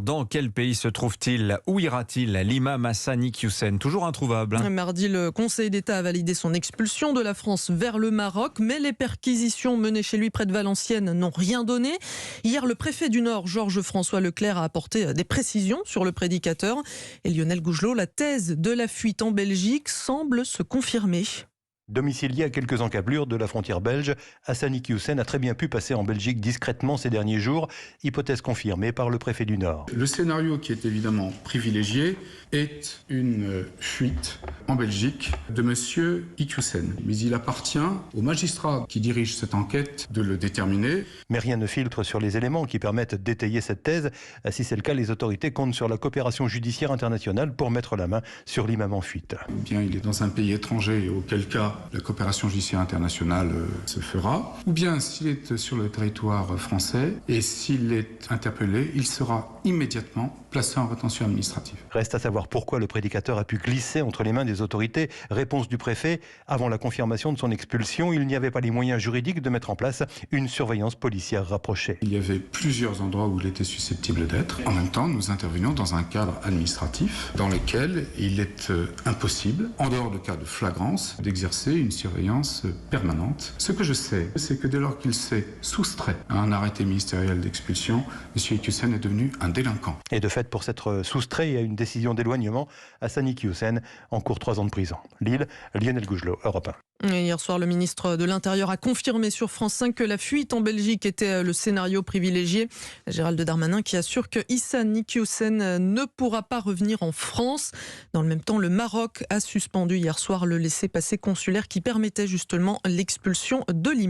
Dans quel pays se trouve-t-il? Où ira-t-il? L'imam Hassani Hussein, toujours introuvable. Mardi, le Conseil d'État a validé son expulsion de la France vers le Maroc, mais les perquisitions menées chez lui près de Valenciennes n'ont rien donné. Hier, le préfet du Nord, Georges-François Leclerc, a apporté des précisions sur le prédicateur. Et Lionel Gougelot, la thèse de la fuite en Belgique semble se confirmer. Domicilié à quelques encablures de la frontière belge, Hassani Hussein a très bien pu passer en Belgique discrètement ces derniers jours, hypothèse confirmée par le préfet du Nord. Le scénario qui est évidemment privilégié est une fuite en Belgique de M. Hussein. Mais il appartient aux magistrats qui dirigent cette enquête de le déterminer. Mais rien ne filtre sur les éléments qui permettent d'étayer cette thèse. Si c'est le cas, les autorités comptent sur la coopération judiciaire internationale pour mettre la main sur l'imam en fuite. Ou bien il est dans un pays étranger, auquel cas la coopération judiciaire internationale se fera. Ou bien s'il est sur le territoire français et s'il est interpellé, il sera immédiatement placé en rétention administrative. Reste à savoir pourquoi le prédicateur a pu glisser entre les mains des autorités. Réponse du préfet: avant la confirmation de son expulsion, il n'y avait pas les moyens juridiques de mettre en place une surveillance policière rapprochée. Il y avait plusieurs endroits où il était susceptible d'être. En même temps, nous intervenions dans un cadre administratif dans lequel il est impossible, en dehors de cas de flagrance, d'exercer une surveillance permanente. Ce que je sais, c'est que dès lors qu'il s'est soustrait à un arrêté ministériel d'expulsion, M. Hussein est devenu un délinquant. Et de fait, pour s'être soustrait à une décision d'éloignement, Hassani Hussein encourt 3 ans de prison. Lille, Lionel Gougelot, Europe 1. Et hier soir, le ministre de l'Intérieur a confirmé sur France 5 que la fuite en Belgique était le scénario privilégié. Gérald Darmanin qui assure que Hassani Hussein ne pourra pas revenir en France. Dans le même temps, le Maroc a suspendu hier soir le laissez-passer consulaire qui permettait justement l'expulsion de l'imam.